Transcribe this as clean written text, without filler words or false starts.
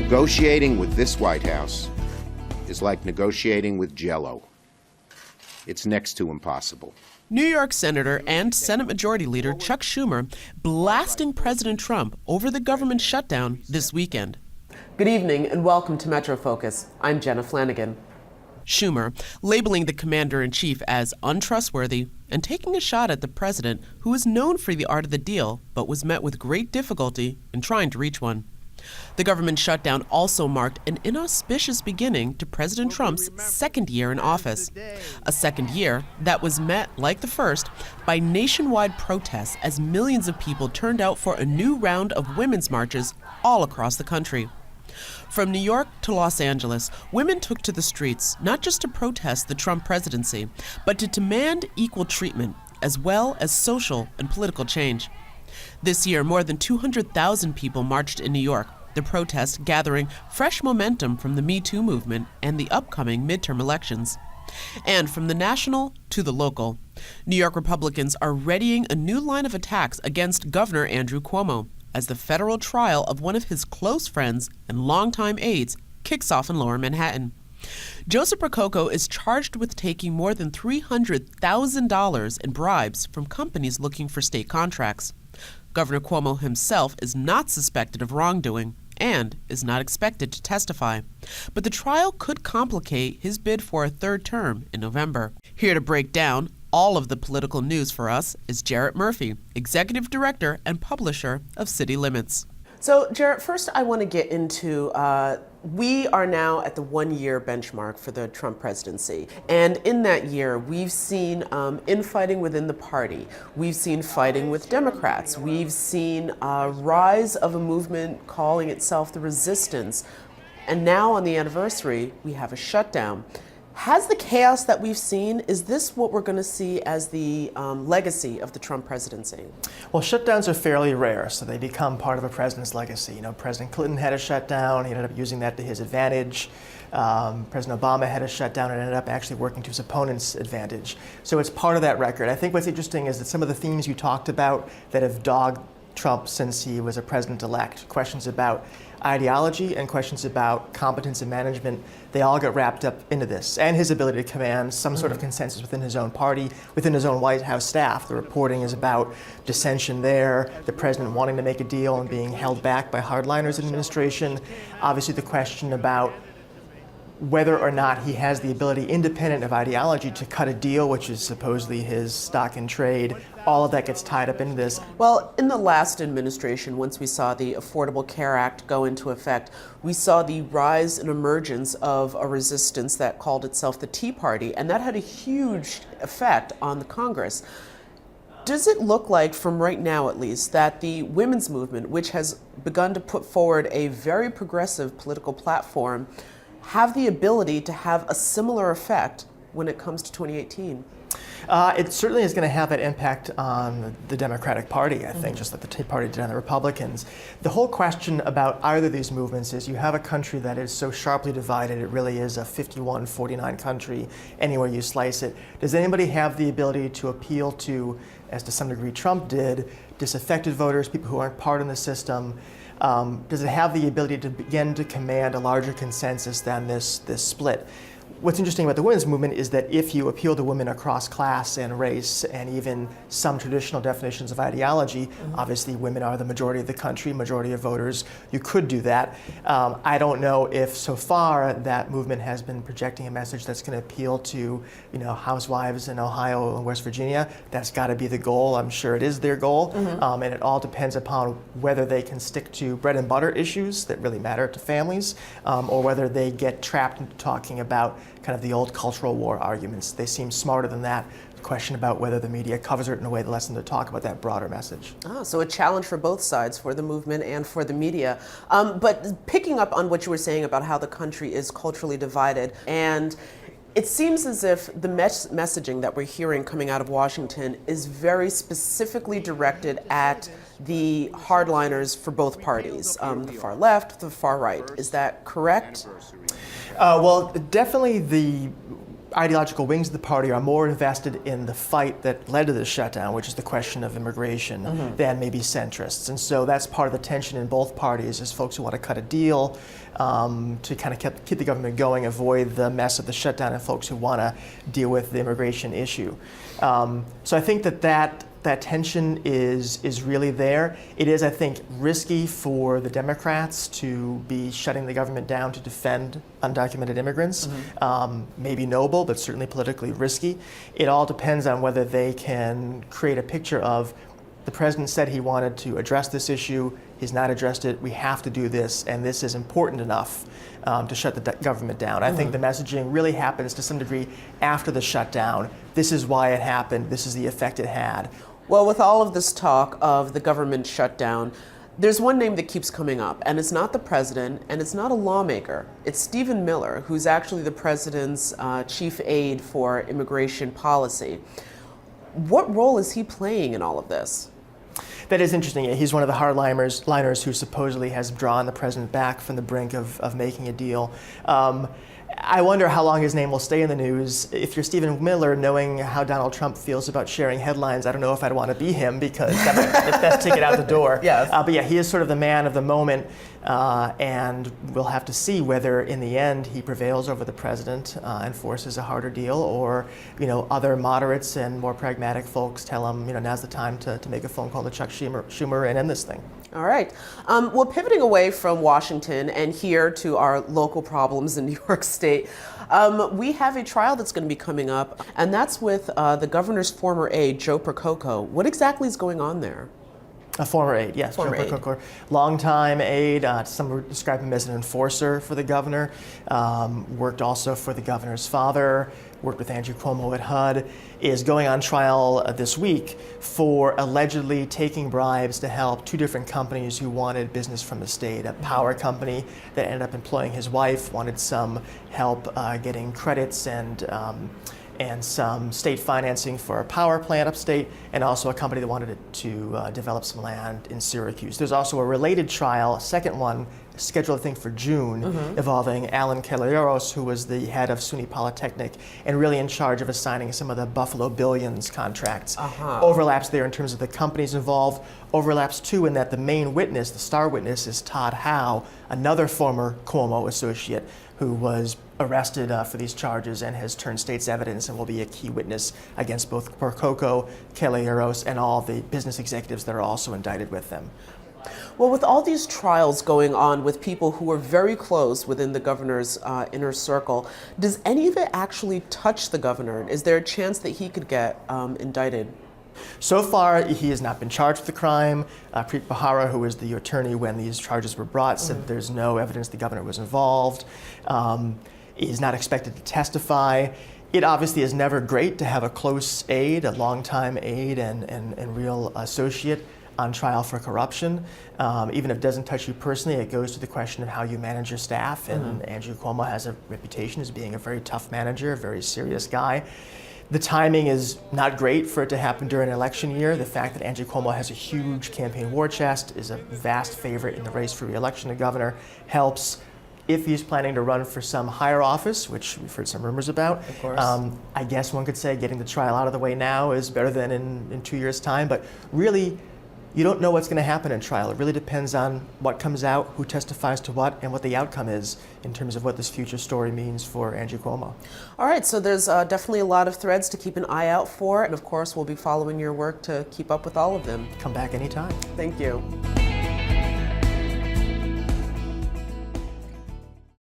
Negotiating with this White House is like negotiating with Jell-O. It's next to impossible. New York Senator and Senate Majority Leader Chuck Schumer blasting President Trump over the government shutdown this weekend. Good evening and welcome to Metro Focus. I'm Jenna Flanagan. Schumer labeling the commander-in-chief as untrustworthy and taking a shot at the president, who is known for the art of the deal but was met with great difficulty in trying to reach one. The government shutdown also marked an inauspicious beginning to President Trump's second year in office. A second year that was met, like the first, by nationwide protests as millions of people turned out for a new round of women's marches all across the country. From New York to Los Angeles, women took to the streets not just to protest the Trump presidency, but to demand equal treatment as well as social and political change. This year, more than 200,000 people marched in New York, the protest gathering fresh momentum from the Me Too movement and the upcoming midterm elections. And from the national to the local, New York Republicans are readying a new line of attacks against Governor Andrew Cuomo as the federal trial of one of his close friends and longtime aides kicks off in Lower Manhattan. Joseph Prococo is charged with taking more than $300,000 in bribes from companies looking for state contracts. Governor Cuomo himself is not suspected of wrongdoing and is not expected to testify. But the trial could complicate his bid for a third term in November. Here to break down all of the political news for us is Jarrett Murphy, Executive Director and Publisher of City Limits. So, Jarrett, first I want to get into, we are now at the one-year benchmark for the Trump presidency. And in that year, we've seen infighting within the party. We've seen fighting with Democrats. We've seen a rise of a movement calling itself the Resistance. And now on the anniversary, we have a shutdown. Has the chaos that we've seen, is this what we're going to see as the legacy of the Trump presidency? Well, shutdowns are fairly rare, so they become part of a president's legacy. You know, President Clinton had a shutdown. He ended up using that to his advantage. President Obama had a shutdown and ended up actually working to his opponent's advantage. So it's part of that record. I think what's interesting is that some of the themes you talked about that have dogged Trump since he was a president-elect, questions about ideology and questions about competence and management, they all got wrapped up into this, and his ability to command some sort of consensus within his own party, within his own White House staff. The reporting is about dissension there, the president wanting to make a deal and being held back by hardliners in administration. Obviously the question about whether or not he has the ability, independent of ideology, to cut a deal, which is supposedly his stock in trade. All of that gets tied up into this. Well, in the last administration, once we saw the Affordable Care Act go into effect, we saw the rise and emergence of a resistance that called itself the Tea Party, and that had a huge effect on the Congress. Does it look like, from right now at least, that the women's movement, which has begun to put forward a very progressive political platform, have the ability to have a similar effect when it comes to 2018? It certainly is going to have an impact on the Democratic Party, I think, just like the Tea Party did on the Republicans. The whole question about either of these movements is you have a country that is so sharply divided, it really is a 51-49 country anywhere you slice it. Does anybody have the ability to appeal to, as to some degree Trump did, disaffected voters, people who aren't part of the system? Does it have the ability to begin to command a larger consensus than this split? What's interesting about the women's movement is that if you appeal to women across class and race and even some traditional definitions of ideology, obviously women are the majority of the country, majority of voters, you could do that. I don't know if so far that movement has been projecting a message that's going to appeal to, housewives in Ohio and West Virginia. That's got to be the goal. I'm sure it is their goal. And it all depends upon whether they can stick to bread and butter issues that really matter to families, or whether they get trapped into talking about kind of the old cultural war arguments. They seem smarter than that. The question about whether the media covers it in a way that lets them to talk about that broader message. So a challenge for both sides, for the movement and for the media. But picking up on what you were saying about how the country is culturally divided, and it seems as if the messaging that we're hearing coming out of Washington is very specifically directed at the hardliners for both parties, the far left, the far right. Is that correct? Well, definitely ideological wings of the party are more invested in the fight that led to the shutdown, which is the question of immigration, than maybe centrists. And so that's part of the tension in both parties, is folks who want to cut a deal to kind of keep the government going, avoid the mess of the shutdown, and folks who want to deal with the immigration issue. So I think that tension is really there. It is, I think, risky for the Democrats to be shutting the government down to defend undocumented immigrants. Maybe noble, but certainly politically risky. It all depends on whether they can create a picture of the president said he wanted to address this issue. He's not addressed it. We have to do this, and this is important enough to shut the government down. I think the messaging really happens to some degree after the shutdown. This is why it happened. This is the effect it had. Well, with all of this talk of the government shutdown, there's one name that keeps coming up, and it's not the president, and it's not a lawmaker. It's Stephen Miller, who's actually the president's chief aide for immigration policy. What role is he playing in all of this? That is interesting. He's one of the hardliners who supposedly has drawn the president back from the brink of making a deal. I wonder how long his name will stay in the news. If you're Stephen Miller, knowing how Donald Trump feels about sharing headlines, I don't know if I'd want to be him, because that might be the best ticket out the door. Yes. But yeah, he is sort of the man of the moment, and we'll have to see whether in the end he prevails over the president and forces a harder deal, or other moderates and more pragmatic folks tell him now's the time to make a phone call to Chuck Schumer and end this thing. All right. Well, pivoting away from Washington and here to our local problems in New York State, we have a trial that's going to be coming up, and that's with the governor's former aide, Joe Percoco. What exactly is going on there? A former aide, yes. Former Joe Percoco, longtime aide. Some would describe him as an enforcer for the governor. Worked also for the governor's father. Worked with Andrew Cuomo at HUD. Is going on trial this week for allegedly taking bribes to help two different companies who wanted business from the state. A power company that ended up employing his wife wanted some help getting credits and some state financing for a power plant upstate, and also a company that wanted to develop some land in Syracuse. There's also a related trial, a second one, scheduled I think for June, involving Alan Caballeros, who was the head of SUNY Polytechnic and really in charge of assigning some of the Buffalo Billions contracts. Overlaps there in terms of the companies involved. Overlaps too in that the main witness, the star witness, is Todd Howe, another former Cuomo associate who was arrested for these charges and has turned state's evidence and will be a key witness against both Percoco, Caballeros, and all the business executives that are also indicted with them. Well, with all these trials going on with people who are very close within the governor's inner circle, does any of it actually touch the governor? Is there a chance that he could get indicted? So far, he has not been charged with the crime. Preet Bharara, who was the attorney when these charges were brought, said there's no evidence the governor was involved. He's not expected to testify. It obviously is never great to have a close aide, a longtime aide and real associate on trial for corruption. Even if it doesn't touch you personally, it goes to the question of how you manage your staff. And Andrew Cuomo has a reputation as being a very tough manager, a very serious guy. The timing is not great for it to happen during an election year. The fact that Andrew Cuomo has a huge campaign war chest, is a vast favorite in the race for re-election to governor, helps. If he's planning to run for some higher office, which we've heard some rumors about, of course. I guess one could say getting the trial out of the way now is better than in 2 years' time. But really, you don't know what's going to happen in trial. It really depends on what comes out, who testifies to what, and what the outcome is in terms of what this future story means for Andrew Cuomo. All right, so there's definitely a lot of threads to keep an eye out for, and of course we'll be following your work to keep up with all of them. Come back anytime. Thank you.